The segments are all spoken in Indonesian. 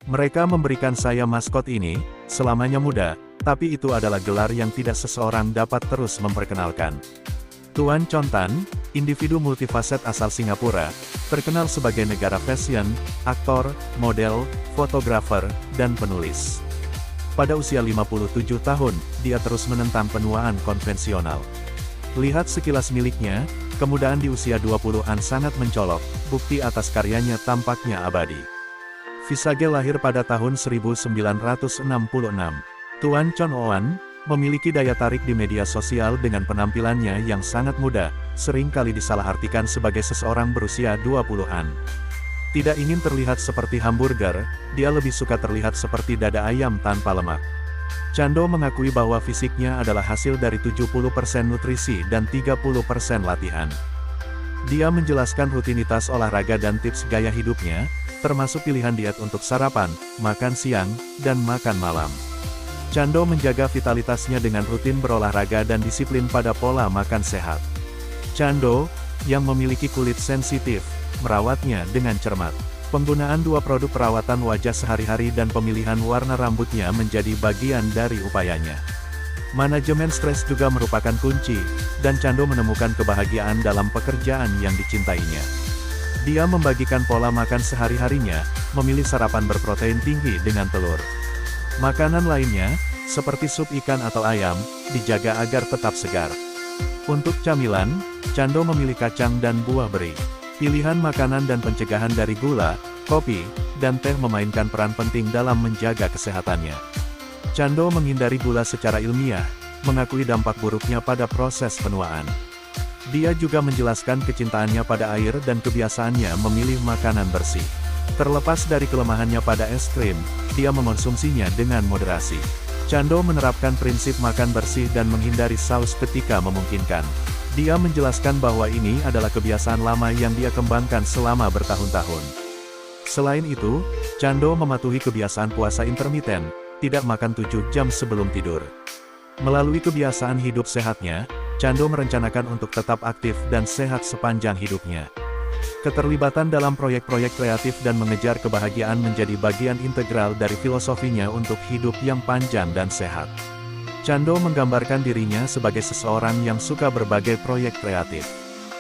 Mereka memberikan saya maskot ini, selamanya muda, tapi itu adalah gelar yang tidak seseorang dapat terus memperkenalkan. Tuan Chon Tan, individu multifaset asal Singapura, terkenal sebagai negara fashion, aktor, model, fotografer, dan penulis. Pada usia 57 tahun, dia terus menentang penuaan konvensional. Lihat sekilas miliknya, kemudaan di usia 20-an sangat mencolok, bukti atas karyanya tampaknya abadi. Visage lahir pada tahun 1966. Tuan Chon Oan memiliki daya tarik di media sosial dengan penampilannya yang sangat muda, sering kali disalahartikan sebagai seseorang berusia 20-an. Tidak ingin terlihat seperti hamburger, dia lebih suka terlihat seperti dada ayam tanpa lemak. Chando mengakui bahwa fisiknya adalah hasil dari 70% nutrisi dan 30% latihan. Dia menjelaskan rutinitas olahraga dan tips gaya hidupnya, termasuk pilihan diet untuk sarapan, makan siang, dan makan malam. Chando menjaga vitalitasnya dengan rutin berolahraga dan disiplin pada pola makan sehat. Chando, yang memiliki kulit sensitif, merawatnya dengan cermat. Penggunaan 2 produk perawatan wajah sehari-hari dan pemilihan warna rambutnya menjadi bagian dari upayanya. Manajemen stres juga merupakan kunci, dan Chando menemukan kebahagiaan dalam pekerjaan yang dicintainya. Dia membagikan pola makan sehari-harinya, memilih sarapan berprotein tinggi dengan telur. Makanan lainnya, seperti sup ikan atau ayam, dijaga agar tetap segar. Untuk camilan, Chando memilih kacang dan buah beri. Pilihan makanan dan pencegahan dari gula, kopi, dan teh memainkan peran penting dalam menjaga kesehatannya. Chando menghindari gula secara ilmiah, mengakui dampak buruknya pada proses penuaan. Dia juga menjelaskan kecintaannya pada air dan kebiasaannya memilih makanan bersih. Terlepas dari kelemahannya pada es krim, dia mengonsumsinya dengan moderasi. Chando menerapkan prinsip makan bersih dan menghindari saus ketika memungkinkan. Dia menjelaskan bahwa ini adalah kebiasaan lama yang dia kembangkan selama bertahun-tahun. Selain itu, Chando mematuhi kebiasaan puasa intermiten, tidak makan 7 jam sebelum tidur. Melalui kebiasaan hidup sehatnya, Chando merencanakan untuk tetap aktif dan sehat sepanjang hidupnya. Keterlibatan dalam proyek-proyek kreatif dan mengejar kebahagiaan menjadi bagian integral dari filosofinya untuk hidup yang panjang dan sehat. Chando menggambarkan dirinya sebagai seseorang yang suka berbagai proyek kreatif.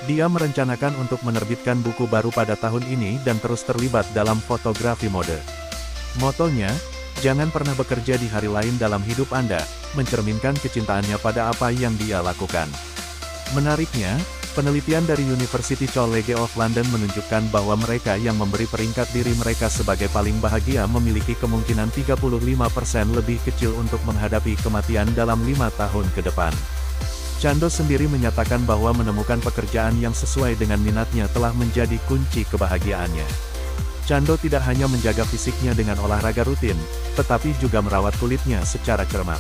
Dia merencanakan untuk menerbitkan buku baru pada tahun ini dan terus terlibat dalam fotografi mode. Motonya, jangan pernah bekerja di hari lain dalam hidup Anda, mencerminkan kecintaannya pada apa yang dia lakukan. Menariknya, penelitian dari University College of London menunjukkan bahwa mereka yang memberi peringkat diri mereka sebagai paling bahagia memiliki kemungkinan 35% lebih kecil untuk menghadapi kematian dalam 5 tahun ke depan. Chando sendiri menyatakan bahwa menemukan pekerjaan yang sesuai dengan minatnya telah menjadi kunci kebahagiaannya. Chando tidak hanya menjaga fisiknya dengan olahraga rutin, tetapi juga merawat kulitnya secara cermat.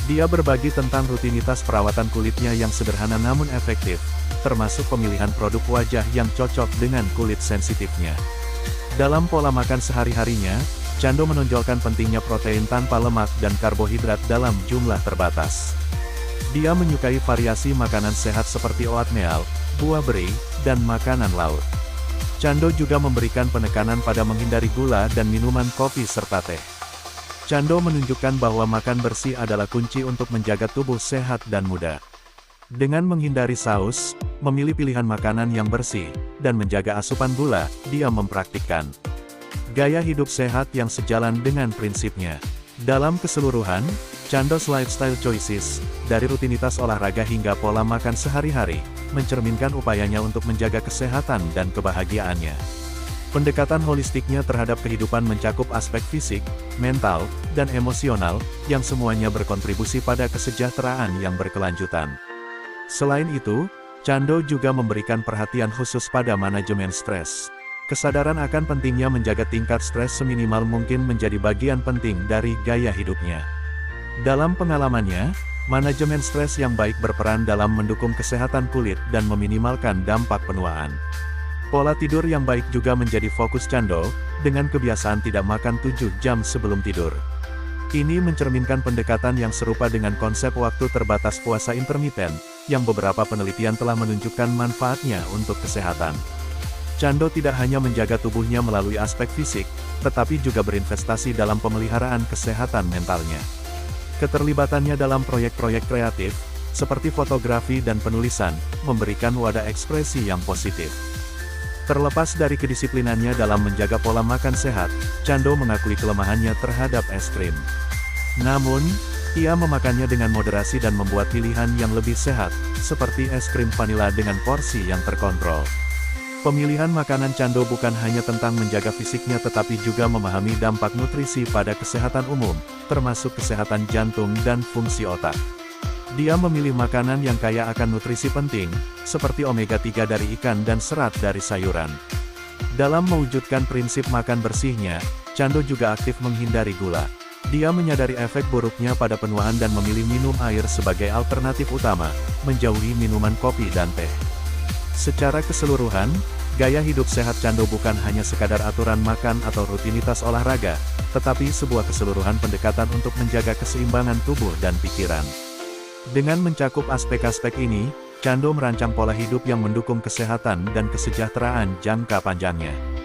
Dia berbagi tentang rutinitas perawatan kulitnya yang sederhana namun efektif, termasuk pemilihan produk wajah yang cocok dengan kulit sensitifnya. Dalam pola makan sehari-harinya, Chando menonjolkan pentingnya protein tanpa lemak dan karbohidrat dalam jumlah terbatas. Dia menyukai variasi makanan sehat seperti oatmeal, buah beri, dan makanan laut. Chando juga memberikan penekanan pada menghindari gula dan minuman kopi serta teh. Chando menunjukkan bahwa makan bersih adalah kunci untuk menjaga tubuh sehat dan muda. Dengan menghindari saus, memilih pilihan makanan yang bersih, dan menjaga asupan gula, dia mempraktikkan gaya hidup sehat yang sejalan dengan prinsipnya. Dalam keseluruhan, Chando's lifestyle choices, dari rutinitas olahraga hingga pola makan sehari-hari, mencerminkan upayanya untuk menjaga kesehatan dan kebahagiaannya. Pendekatan holistiknya terhadap kehidupan mencakup aspek fisik, mental, dan emosional, yang semuanya berkontribusi pada kesejahteraan yang berkelanjutan. Selain itu, Chando juga memberikan perhatian khusus pada manajemen stres. Kesadaran akan pentingnya menjaga tingkat stres seminimal mungkin menjadi bagian penting dari gaya hidupnya. Dalam pengalamannya, manajemen stres yang baik berperan dalam mendukung kesehatan kulit dan meminimalkan dampak penuaan. Pola tidur yang baik juga menjadi fokus Chando, dengan kebiasaan tidak makan 7 jam sebelum tidur. Ini mencerminkan pendekatan yang serupa dengan konsep waktu terbatas puasa intermiten, yang beberapa penelitian telah menunjukkan manfaatnya untuk kesehatan. Chando tidak hanya menjaga tubuhnya melalui aspek fisik, tetapi juga berinvestasi dalam pemeliharaan kesehatan mentalnya. Keterlibatannya dalam proyek-proyek kreatif, seperti fotografi dan penulisan, memberikan wadah ekspresi yang positif. Terlepas dari kedisiplinannya dalam menjaga pola makan sehat, Chando mengakui kelemahannya terhadap es krim. Namun, ia memakannya dengan moderasi dan membuat pilihan yang lebih sehat, seperti es krim vanila dengan porsi yang terkontrol. Pemilihan makanan Chando bukan hanya tentang menjaga fisiknya tetapi juga memahami dampak nutrisi pada kesehatan umum, termasuk kesehatan jantung dan fungsi otak. Dia memilih makanan yang kaya akan nutrisi penting, seperti omega-3 dari ikan dan serat dari sayuran. Dalam mewujudkan prinsip makan bersihnya, Chando juga aktif menghindari gula. Dia menyadari efek buruknya pada penuaan dan memilih minum air sebagai alternatif utama, menjauhi minuman kopi dan teh. Secara keseluruhan, gaya hidup sehat Chando bukan hanya sekadar aturan makan atau rutinitas olahraga, tetapi sebuah keseluruhan pendekatan untuk menjaga keseimbangan tubuh dan pikiran. Dengan mencakup aspek-aspek ini, Chando merancang pola hidup yang mendukung kesehatan dan kesejahteraan jangka panjangnya.